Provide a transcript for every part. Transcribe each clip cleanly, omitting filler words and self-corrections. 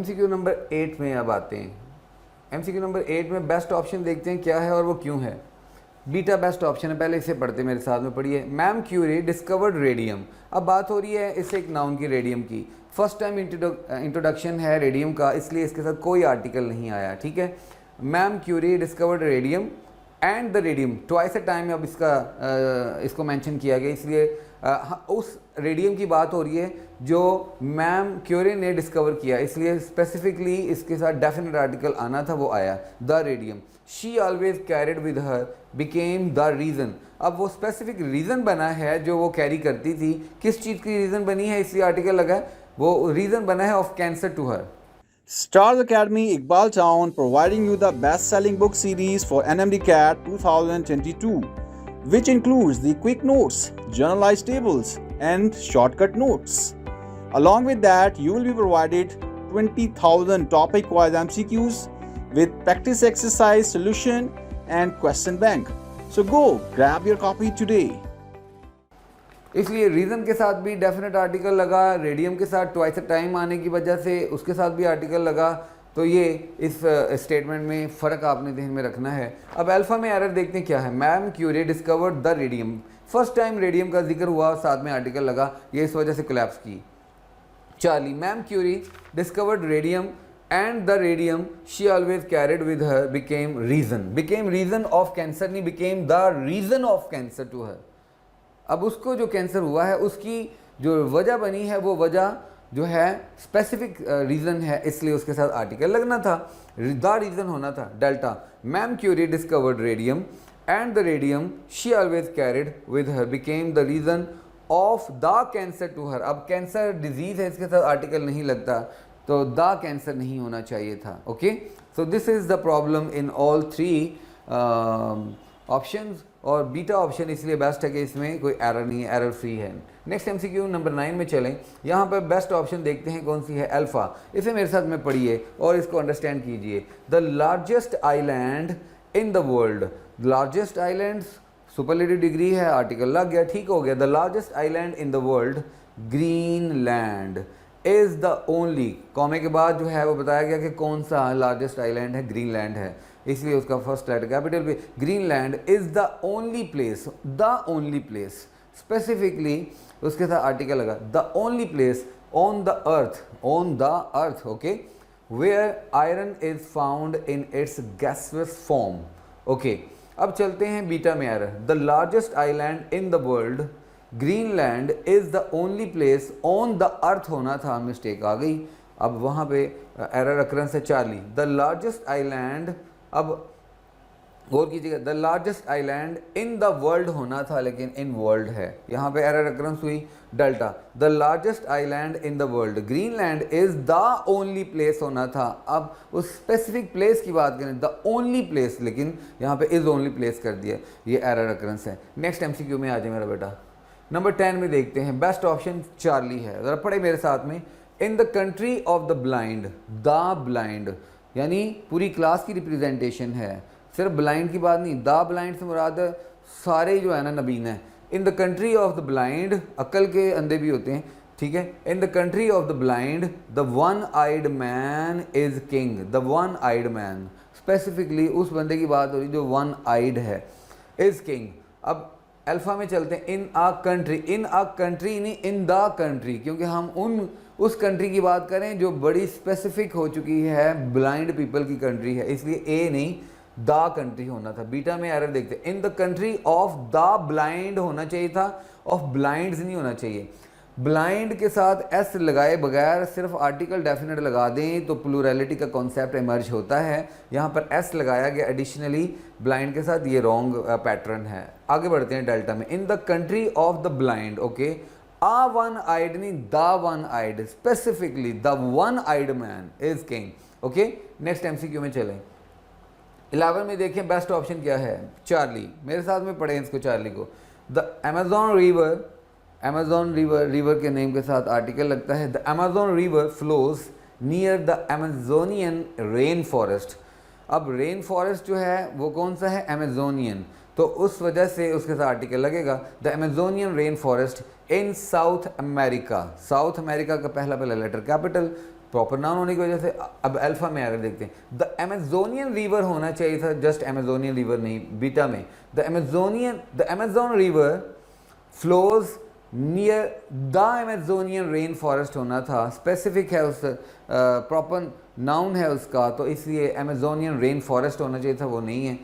MCQ number 8 में अब आते हैं। MCQ नंबर 8 में बेस्ट ऑप्शन देखते हैं क्या है और वो क्यों है। बीटा बेस्ट ऑप्शन है, पहले इसे पढ़ते मेरे साथ में पढ़िए। Ma'am Curie discovered radium. अब बात हो रही है इससे एक नाउन की, रेडियम की। फर्स्ट टाइम इंट्रोडक्शन है रेडियम का, इसलिए इसके साथ कोई आर्टिकल नहीं आया, ठीक है। Ma'am Curie discovered radium and the radium, twice a time अब इसको मेंशन किया गया, इसलिए उस रेडियम की बात हो रही है जो मैम क्यूरी ने डिस्कवर किया, इसलिए स्पेसिफिकली इसके साथ डेफिनेट आर्टिकल आना था, वो आया the radium. She always carried with her became the reason. अब वो स्पेसिफिक रीज़न बना है जो वो कैरी करती थी, किस चीज़ की रीज़न बनी है इसलिए आर्टिकल लगा है, वो रीज़न बना है of cancer to her. Stars Academy Iqbal Town providing you the best-selling book series for NMD CAT 2022, which includes the quick notes, journalized tables, and shortcut notes. Along with that, you will be provided 20,000 topic-wise MCQs with practice exercise, solution, and question bank. So go grab your copy today. इसलिए reason के साथ भी definite article लगा, radium के साथ twice a time आने की वजह से उसके साथ भी आर्टिकल लगा, तो ये इस स्टेटमेंट में फ़र्क आपने ध्यान में रखना है। अब अल्फ़ा में एरर देखते हैं क्या है। Ma'am Curie discovered the radium, first time radium का जिक्र हुआ, साथ में आर्टिकल लगा, ये इस वजह से कोलैप्स की। Charlie, ma'am Curie discovered radium and the radium she always carried with her became reason of cancer, नहीं became the reason of cancer to her. अब उसको जो कैंसर हुआ है उसकी जो वजह बनी है वो वजह जो है स्पेसिफिक रीज़न है, इसलिए उसके साथ आर्टिकल लगना था, द रीज़न होना था delta. Ma'am Curie discovered radium and the radium she always carried with her became the reason of the cancer to her. अब कैंसर डिजीज़ है, इसके साथ आर्टिकल नहीं लगता, तो द कैंसर नहीं होना चाहिए था। Okay, so this is the problem in all three options, और बीटा ऑप्शन इसलिए बेस्ट है कि इसमें कोई एरर नहीं है, एरर फ्री है। नेक्स्ट MCQ नंबर 9 में चलें। यहाँ पर बेस्ट ऑप्शन देखते हैं कौन सी है, अल्फ़ा। इसे मेरे साथ में पढ़िए और इसको अंडरस्टैंड कीजिए। The largest island in the world, largest island superlative degree है, आर्टिकल लग गया, ठीक हो गया। The largest island in the world Greenland is the only, comma के बाद जो है वो बताया गया कि कौन सा लार्जेस्ट आइलैंड है, ग्रीनलैंड है, इसलिए उसका फर्स्ट लेटर कैपिटल पे। Greenland is the only place, specifically उसके साथ आर्टिकल लगा, the only place on the earth, okay, where iron is found in its gaseous form. Okay, अब चलते हैं बीटा में error. The largest island in the world Greenland is the only place on the earth होना था, mistake आ गई। अब वहाँ पे एरर अक्रंस है चार्ली, द लार्जेस्ट आइलैंड, अब गौर कीजिएगा, the largest island in the world होना था लेकिन इन वर्ल्ड है, यहाँ पे एरर अक्रंस हुई delta. The largest island in the world Greenland is the only place होना था। अब उस स्पेसिफिक प्लेस की बात करें, द ओनली प्लेस, लेकिन यहाँ पे इज़ ओनली प्लेस कर दिया, ये एरर अक्रंस है। नेक्स्ट MCQ में आ जाए मेरा बेटा। नंबर 10 में देखते हैं, बेस्ट ऑप्शन चार्ली है, ज़रा पढ़े मेरे साथ में। In the country of the blind यानी पूरी क्लास की रिप्रेजेंटेशन है, सिर्फ ब्लाइंड की बात नहीं, द ब्लाइंड से मुराद सारे जो है ना नबीन है। In the country of the blind, अक्ल के अंधे भी होते हैं, ठीक है। In the country of the blind the one eyed man is king, the one eyed man, specifically उस बंदे की बात हो रही जो वन आइड है, इज़ किंग। अब अल्फ़ा में चलते हैं। इन अ कंट्री नहीं इन द कंट्री, क्योंकि हम उस कंट्री की बात करें जो बड़ी स्पेसिफिक हो चुकी है, ब्लाइंड पीपल की कंट्री है, इसलिए ए नहीं द कंट्री होना था। बीटा में एरर देखते हैं, इन the country of the blind होना चाहिए था, ऑफ ब्लाइंड्स नहीं होना चाहिए। ब्लाइंड के साथ एस लगाए बगैर सिर्फ आर्टिकल डेफिनेट लगा दें तो प्लूरलिटी का कॉन्सेप्ट इमर्ज होता है, यहाँ पर एस लगाया गया एडिशनली ब्लाइंड के साथ, ये रॉन्ग पैटर्न है। आगे बढ़ते हैं डेल्टा में। In the country of the blind, okay, a one eyed नहीं the one eyed, specifically the one eyed man is king. Okay, next MCQ में चलें। 11 में देखें बेस्ट ऑप्शन क्या है, चार्ली। मेरे साथ में पढ़ें इसको, चार्ली को। द अमेजोन रिवर के नेम के साथ आर्टिकल लगता है। The Amazon river flows near the Amazonian rain forest. अब रेन फॉरेस्ट जो है वो कौन सा है, अमेजोनियन, तो उस वजह से उसके साथ आर्टिकल लगेगा। The Amazonian rain forest in South America, south America का पहला लेटर कैपिटल, प्रॉपर नाउन होने की वजह से। अब अल्फा में एरर देखते हैं, द अमेजोनियन रिवर होना चाहिए था, जस्ट अमेजोनियन रिवर नहीं। बीटा में the Amazon river flows near the Amazonian rain forest होना था, स्पेसिफिक है, उस प्रॉपर नाउन है उसका, तो इसलिए अमेजोनियन रेन फॉरेस्ट होना चाहिए था, वो नहीं है,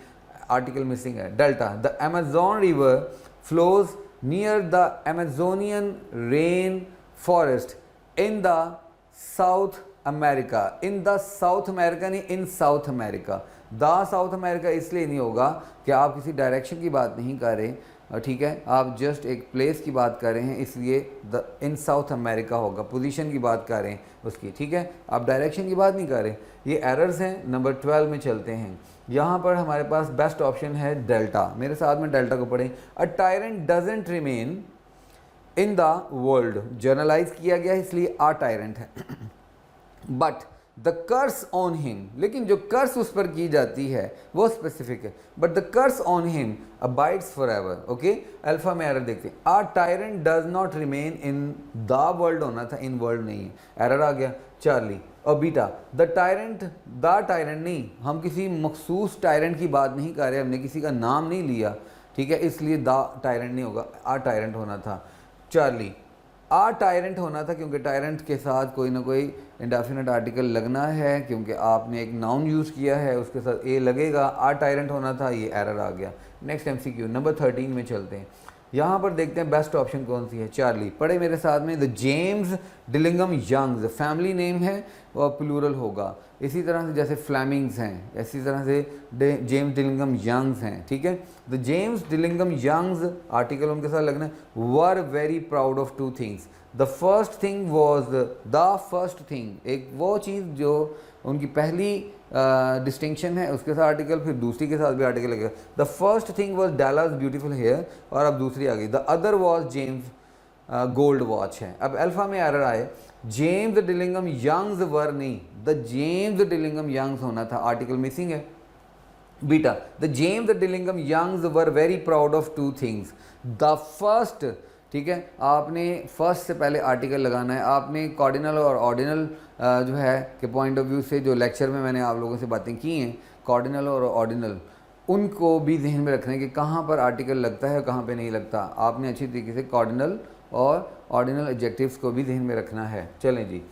आर्टिकल मिसिंग है। Delta, the Amazon river flows near the Amazonian rain forest in the South America, in the South America नहीं, in South America. The South America इसलिए नहीं होगा कि आप किसी डायरेक्शन की बात नहीं कर रहे, ठीक है, आप जस्ट एक प्लेस की बात कर रहे हैं, इसलिए द इन साउथ अमेरिका होगा, पोजीशन की बात कर रहे हैं उसकी, ठीक है, आप डायरेक्शन की बात नहीं कर रहे। ये एरर्स हैं। नंबर 12 में चलते हैं। यहाँ पर हमारे पास बेस्ट ऑप्शन है डेल्टा। मेरे साथ में डेल्टा को पढ़ें। A tyrant doesn't remain in the world, generalize किया गया है इसलिए आ टायरेंट है। But the curse on him, लेकिन जो कर्स उस पर की जाती है वो स्पेसिफिक है। But the curse on him abides for ever. Okay, alpha में एरर देखते हैं। A tyrant does not remain in the world होना था, इन वर्ल्ड नहीं है, एरर आ गया। चार्ली और बीटा, द टायरेंट नहीं, हम किसी मखसूस टायरेंट की बात नहीं कर रहे, हमने किसी का नाम नहीं लिया, ठीक है, इसलिए द टायरेंट नहीं होगा, आ टायरेंट होना था। चार्ली, आ टायरेंट होना था क्योंकि टायरेंट के साथ कोई ना कोई इंडेफिनिट आर्टिकल लगना है, क्योंकि आपने एक नाउन यूज़ किया है, उसके साथ ए लगेगा, आ टायरेंट होना था, ये एरर आ गया। नेक्स्ट एमसीक्यू नंबर 13 में चलते हैं। यहाँ पर देखते हैं बेस्ट ऑप्शन कौन सी है। चार्ली, पढ़े मेरे साथ में। The James Dillingham Youngs, family name है और प्लूरल होगा। इसी तरह से जैसे फ्लैमिंग्स हैं, इसी तरह से जेम्स डिलिंगम यंग्स हैं, ठीक है। The James Dillingham Young's, article उनके साथ लगना है, वर very proud of two things. The first thing was the first thing, एक वो चीज़ जो उनकी पहली डिस्टिंक्शन है, उसके साथ आर्टिकल, फिर दूसरी के साथ भी आर्टिकल लगेगा। The first thing was Dallas beautiful hair, और अब दूसरी आ गई, the other was James gold watch है। अब अल्फा में एरर आए, जेम्स डिलिंगम यंग्स वर नहीं, द जेम्स डिलिंगम यंग्स होना था, आर्टिकल मिसिंग है। Beta, the James Dillingham Youngs were very proud of two things. The first, ठीक है, आपने फर्स्ट से पहले आर्टिकल लगाना है। आपने कॉर्डिनल और ऑर्डिनल जो है के पॉइंट ऑफ व्यू से, जो लेक्चर में मैंने आप लोगों से बातें की हैं, कॉर्डिनल और ऑर्डिनल, उनको भी जहन में रखना है कि कहाँ पर आर्टिकल लगता है, कहाँ पे नहीं लगता। आपने अच्छी तरीके से कॉर्डिनल और ऑर्डिनल एडजेक्टिव्स को भी जहन में रखना है। चलें जी,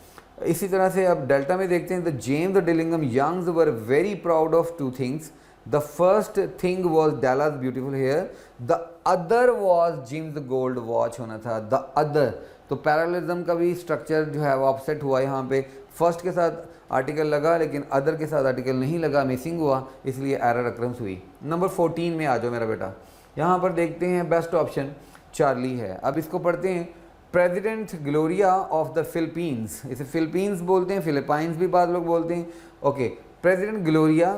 इसी तरह से अब डेल्टा में देखते हैं। The James Dillingham Youngs were very proud of two things. The first thing was Dallas beautiful hair, the other was James gold watch होना था, द अदर। तो पैरेललिज्म का भी स्ट्रक्चर जो है वो ऑफसेट हुआ। यहाँ पे फर्स्ट के साथ आर्टिकल लगा लेकिन अदर के साथ आर्टिकल नहीं लगा, मिसिंग हुआ, इसलिए एरर अक्रंस हुई। नंबर 14 में आ जाओ मेरा बेटा। यहाँ पर देखते हैं बेस्ट ऑप्शन चार्ली है। अब इसको पढ़ते हैं। President Gloria of the Philippines, इसे फिलीपींस बोलते हैं, फिलीपाइंस भी बाद लोग बोलते हैं। Okay, president Gloria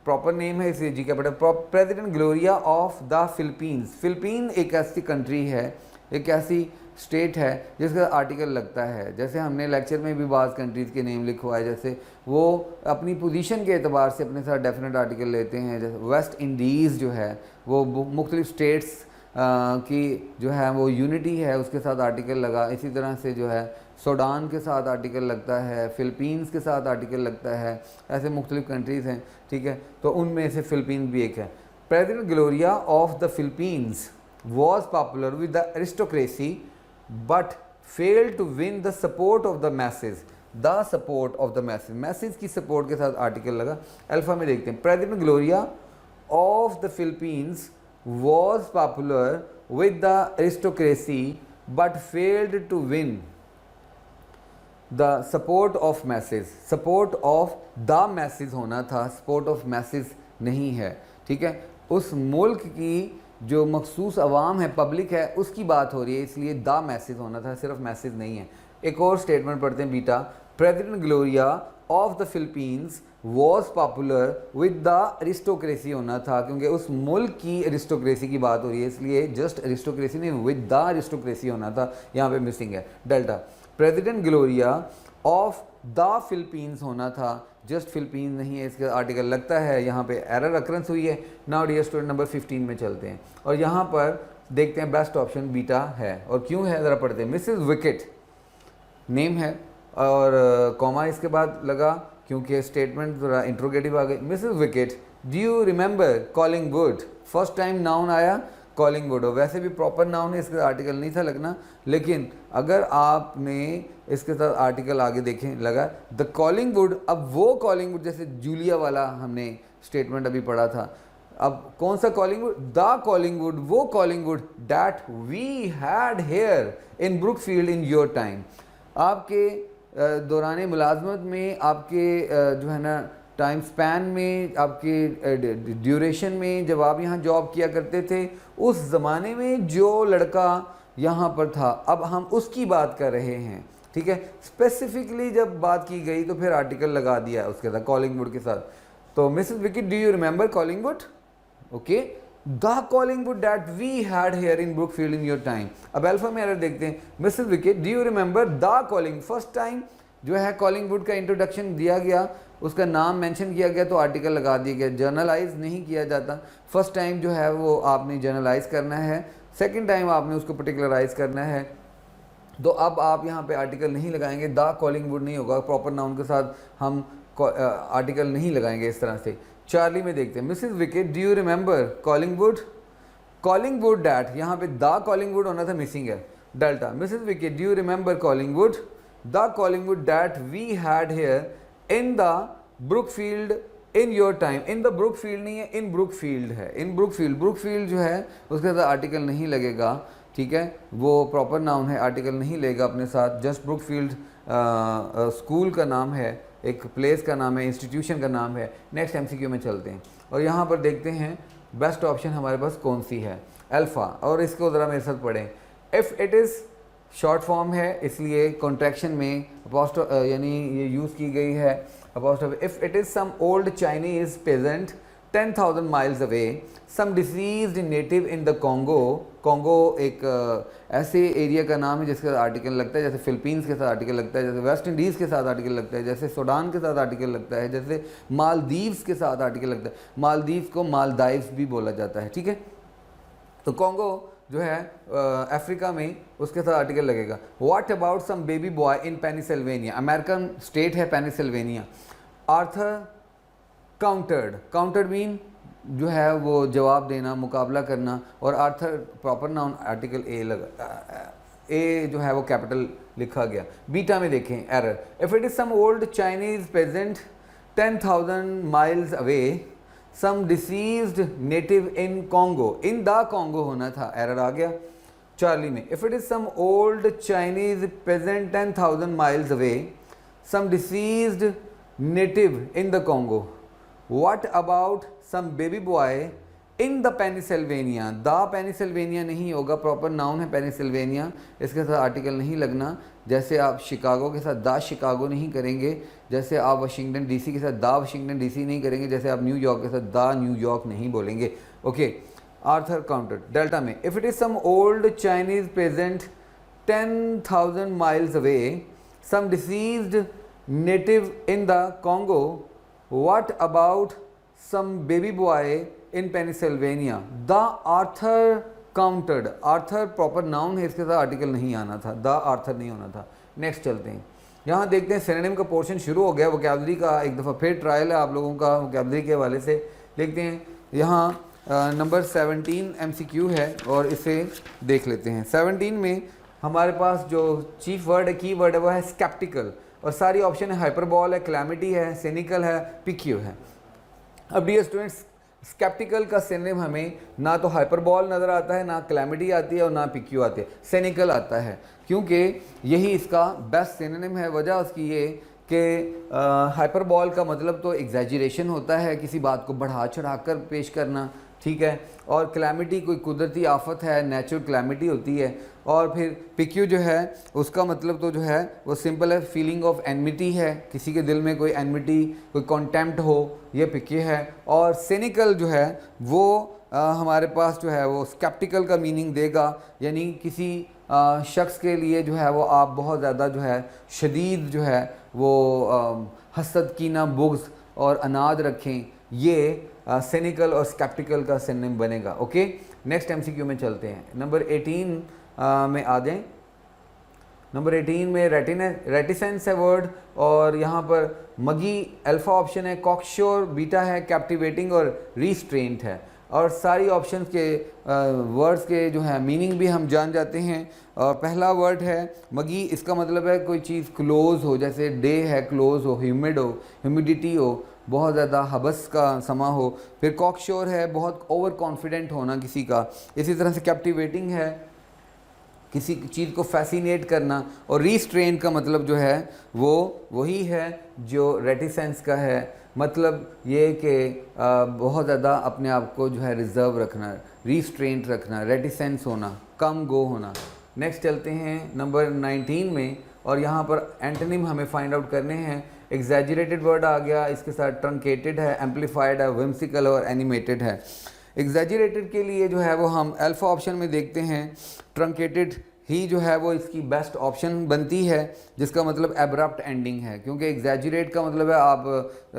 proper name है, इसे जी क्या बेटा, president Gloria of the Philippines. Philippine एक ऐसी कंट्री है, एक ऐसी स्टेट है जिसका आर्टिकल लगता है। जैसे हमने लेक्चर में भी बाज़ कंट्रीज़ के नेम लिखवाए, जैसे वो अपनी पोजीशन के एतबार से अपने साथ डेफिनेट आर्टिकल लेते हैं। जैसे वेस्ट इंडीज़ जो है वो मुख्तलिफ स्टेट्स की जो है वो यूनिटी है, उसके साथ आर्टिकल लगा। इसी तरह से जो है सूडान के साथ आर्टिकल लगता है, फ़िलीपींस के साथ आर्टिकल लगता है, ऐसे मुख्तलिफ कंट्रीज़ हैं, ठीक है। तो उनमें से फ़िलीपींस भी एक है। President Gloria of the Philippines was popular with the aristocracy but failed to win the support of the message. The support of the message, message की सपोर्ट के साथ आर्टिकल लगा। अल्फा में देखते हैं। President Gloria of the Philippines was popular with the aristocracy but failed to win the support of masses। support of the masses होना था, support of masses नहीं है, ठीक है। उस मुल्क की जो मखसूस अवाम है, पब्लिक है, उसकी बात हो रही है, इसलिए द मैसेज होना था, सिर्फ मैसेज नहीं है। एक और स्टेटमेंट पढ़ते हैं beta. President Gloria of the Philippines was popular with the aristocracy होना था, क्योंकि उस मुल्क की अरिस्टोक्रेसी की बात हो रही है, इसलिए जस्ट अरिस्टोक्रेसी नहीं, विद द अरिस्टोक्रेसी होना था, यहाँ पे मिसिंग है। Delta, president Gloria of the Philippines होना था, जस्ट फिलीपींस नहीं है, इसका आर्टिकल लगता है, यहाँ पे एरर अक्रंस हुई है। नाउ डियर स्टूडेंट, नंबर 15 में चलते हैं और यहाँ पर देखते हैं बेस्ट ऑप्शन बीटा है। और क्यों है ज़रा पढ़ते हैं। मिसेस विकेट नेम है, और कॉमा इसके बाद लगा क्योंकि स्टेटमेंट थोड़ा इंट्रोगेटिव आ गई। Mrs Wicket do you remember calling would, first time noun आया कॉलिंग वुड, और वैसे भी प्रॉपर नाउन है, इसके साथ आर्टिकल नहीं था लगना, लेकिन अगर आपने इसके साथ आर्टिकल आगे देखें लगा द कॉलिंग वुड। अब वो कॉलिंग वुड जैसे जूलिया वाला हमने स्टेटमेंट अभी पढ़ा था, अब कौन सा calling would, the calling would, वो calling would that we had here in Brookfield in your time. आपके दौरान मुलाजमत में, आपके जो है ना टाइम स्पैन में, आपके ड्यूरेशन में, जब आप यहाँ जॉब किया करते थे, उस ज़माने में जो लड़का यहाँ पर था, अब हम उसकी बात कर रहे हैं, ठीक है। स्पेसिफिकली जब बात की गई तो फिर आर्टिकल लगा दिया उसके साथ कॉलिंग वुड के साथ। तो Mrs Wicket do you remember calling wood, okay, the calling would that we had here in Brookfield in your time. अब अल्फा में एरर देखते हैं, Mrs Wicket do you remember the calling, first time जो है calling would का introduction दिया गया, उसका नाम मेंशन किया गया तो आर्टिकल लगा दिया गया। जर्नलाइज नहीं किया जाता, फर्स्ट टाइम जो है वो आपने जर्नलाइज करना है, सेकंड टाइम आपने उसको पर्टिकुलराइज करना है। तो अब आप यहाँ पे आर्टिकल नहीं लगाएंगे, द कॉलिंग वुड नहीं होगा, प्रॉपर नाउन के साथ हम आर्टिकल नहीं लगाएंगे इस तरह से। चार्ली में देखते हैं, Mrs Wicket do you remember calling wood, calling wood that, यहाँ पे द कॉलिंग वुड होना था, मिसिंग है delta. Mrs Wicket do you remember calling would, the calling wood that we had here in the Brookfield in your time. In the Brookfield नहीं है, इन Brookfield है, इन Brookfield, Brookfield जो है उसके साथ आर्टिकल नहीं लगेगा, ठीक है, वो प्रॉपर नाउन है, आर्टिकल नहीं लेगा अपने साथ। जस्ट ब्रुकफील्ड स्कूल का नाम है, एक प्लेस का नाम है, इंस्टीट्यूशन का नाम है। नेक्स्ट एमसीक्यू में चलते हैं और यहाँ पर देखते हैं बेस्ट ऑप्शन हमारे पास कौन सी है, अल्फ़ा, और इसको ज़रा मेरे साथ पढ़ें। If it is short form है इसलिए कॉन्ट्रैक्शन में अपोस्ट्रोफ यानी ये यूज़ की गई है apostrophe. If it is some old Chinese peasant 10,000 miles away, some deceased native in the Congo, Congo एक ऐसे एरिया का नाम है जिसके साथ आर्टिकल लगता है, जैसे फिलीपींस के साथ आर्टिकल लगता है, जैसे वेस्ट इंडीज़ के साथ आर्टिकल लगता है, जैसे सूडान के साथ आर्टिकल लगता है, जैसे मालदीव्स के साथ आर्टिकल लगता है। मालदीव्स को मालदाइव्स भी बोला जाता है, ठीक है। तो कॉन्गो जो है अफ्रीका में, उसके साथ आर्टिकल लगेगा। What about some baby boy in Pennsylvania, American state है Pennsylvania. Arthur countered, countered mean जो है वो जवाब देना, मुकाबला करना, और Arthur proper noun, article a लगा, ए जो है वो कैपिटल लिखा गया। बीटा में देखें error, if it is some old Chinese peasant 10,000 miles away, some deceased native in Congo, in the Congo होना था, एरर आ गया। चार्ली में if it is some old Chinese peasant 10,000 miles away, some deceased native in the Congo. What about some baby boy in the Pennsylvania, the Pennsylvania नहीं होगा, proper noun है Pennsylvania, इसके साथ आर्टिकल नहीं लगना। जैसे आप शिकागो के साथ द शिकागो नहीं करेंगे, जैसे आप वाशिंगटन डीसी के साथ द वाशिंगटन डीसी नहीं करेंगे, जैसे आप न्यूयॉर्क के साथ द न्यूयॉर्क नहीं बोलेंगे, ओके। आर्थर काउंटर डेल्टा में if it is some old Chinese peasant 10,000 miles away, some deceased native in the Congo, what about some baby boy in Pennsylvania, the Arthur countered, Arthur proper noun है, इसके साथ article नहीं आना था, the Arthur नहीं होना था। Next चलते हैं, यहाँ देखते हैं सिनोनिम का पोर्शन शुरू हो गया। वोकैबुलरी का एक दफ़ा फिर ट्रायल है आप लोगों का वोकैबुलरी के हवाले से। देखते हैं यहाँ नंबर 17 MCQ है और इसे देख लेते हैं। 17 में हमारे पास जो चीफ वर्ड है, की वर्ड है, वो है स्केप्टिकल, और सारी ऑप्शन है हाइपरबॉल है, क्लैमिटी है, सिनिकल है, पिक्यू है। अब डियर स्टूडेंट्स, स्केप्टिकल का सिनोनिम हमें ना तो हाइपरबॉल नज़र आता है, ना क्लैमिटी आती है, और ना पिक्यू आती है, सिनिकल आता है, क्योंकि यही इसका बेस्ट सिनोनिम है। वजह उसकी ये कि हाइपरबॉल का मतलब तो एग्जैजरेशन होता है, किसी बात को बढ़ा चढ़ा कर पेश करना, ठीक है, और क्लैमिटी कोई कुदरती आफत है, नेचुरल क्लैमिटी होती है। और फिर पिक्यू जो है उसका मतलब तो जो है वो सिंपल है, फीलिंग ऑफ एनमिटी है, किसी के दिल में कोई एनमिटी, कोई कॉन्टेम्प्ट हो, ये पिक्यू है। और सिनिकल जो है वो हमारे पास जो है वो स्केप्टिकल का मीनिंग देगा, यानी किसी शख्स के लिए जो है वो आप बहुत ज़्यादा जो है शदीद जो है वो हसद, कीना, बुग़्ज़ और अनाद रखें, ये सिनिकल और स्केप्टिकल का सिनोनिम बनेगा, ओके। नेक्स्ट MCQ में चलते हैं, नंबर 18 में आ जाएं। नंबर 18 में रेटिसेंस है वर्ड, और यहाँ पर मगी अल्फा ऑप्शन है, कॉकश्योर बीटा है, कैप्टिवेटिंग और रीस्ट्रेंट है। और सारी ऑप्शंस के वर्ड्स के जो है मीनिंग भी हम जान जाते हैं। और पहला वर्ड है मगी, इसका मतलब है कोई चीज़ क्लोज हो, जैसे डे है क्लोज हो, ह्यूमिड हो, ह्यूमिडिटी हो, बहुत ज़्यादा हबस का समा हो। फिर कॉकश्योर है बहुत ओवर कॉन्फिडेंट होना किसी का। इसी तरह से कैप्टिवेटिंग है किसी चीज़ को फैसिनेट करना। और रीस्ट्रेन का मतलब जो है वो वही है जो रेटिसेंस का है, मतलब ये कि बहुत ज़्यादा अपने आप को जो है रिज़र्व रखना, रीस्ट्रेंट रखना, रेटिसेंस होना, कम गो होना। नेक्स्ट चलते हैं नंबर 19 में, और यहाँ पर एंटोनिम हमें फाइंड आउट करने हैं। एग्जैजरेटेड वर्ड आ गया, इसके साथ ट्रंकेटेड है, एम्पलीफाइड है, विम्सिकल और एनिमेटेड है। एग्जैजरेटेड के लिए जो है वो हम अल्फा ऑप्शन में देखते हैं, ट्रंकेटेड ही जो है वो इसकी बेस्ट ऑप्शन बनती है, जिसका मतलब एब्रप्ट एंडिंग है, क्योंकि एग्जैजरेट का मतलब है आप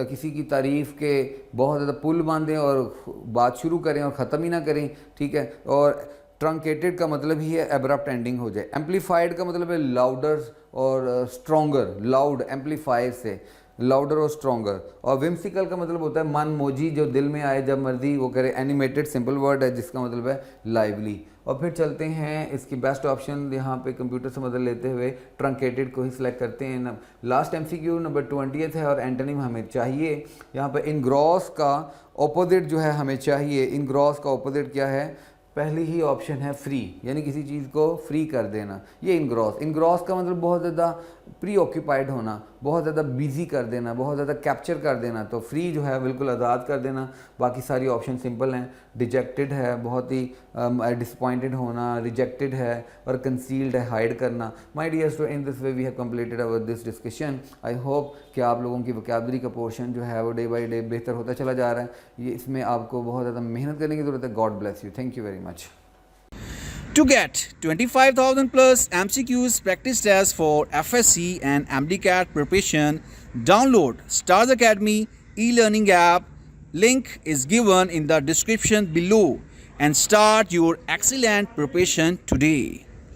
किसी की तारीफ़ के बहुत ज़्यादा पुल बांधें और बात शुरू करें और ख़त्म ही ना करें, ठीक है। और ट्रंकेटेड का मतलब ही है एब्रप्ट एंडिंग हो जाए। एम्पलीफाइड का मतलब है लाउडर और स्ट्रॉन्गर, लाउड एम्पलीफायर से लाउडर और स्ट्रॉन्गर। और विम्सिकल का मतलब होता है मन मोजी, जो दिल में आए जब मर्जी वो करे। एनिमेटेड सिंपल वर्ड है जिसका मतलब है लाइवली। और फिर चलते हैं इसकी बेस्ट ऑप्शन, यहाँ पे कंप्यूटर से मदद लेते हुए ट्रंकेटेड को ही सिलेक्ट करते हैं। लास्ट एमसीक्यू नंबर 20 है और एंटोनिम हमें चाहिए। यहाँ पे इनग्रॉस का ऑपोजिट जो है हमें चाहिए। इनग्रॉस का ऑपोजिट क्या है? पहली ही ऑप्शन है फ्री, यानी किसी चीज़ को फ्री कर देना, ये इनग्रॉस। इनग्रॉस का मतलब बहुत ज़्यादा प्री ऑक्यूपाइड होना, बहुत ज़्यादा बिजी कर देना, बहुत ज़्यादा कैप्चर कर देना। तो फ्री जो है बिल्कुल आज़ाद कर देना। बाकी सारी ऑप्शन सिंपल हैं। डिजेक्टेड है, बहुत ही डिसपॉइंटेड होना, रिजेक्टेड है, और कंसील्ड है, हाइड करना। My dear student, in this way we have completed our this discussion. I hope कि आप लोगों की वोकैबुलरी का पोर्शन जो है वो डे बाई डे बेहतर होता चला जा रहा है। ये इसमें आपको बहुत ज़्यादा मेहनत करने की ज़रूरत है। God bless you, thank you very much. To get 25,000 plus MCQs practice tests for FSC and MDCAT preparation, download Stars Academy e-learning app. Link is given in the description below and start your excellent preparation today.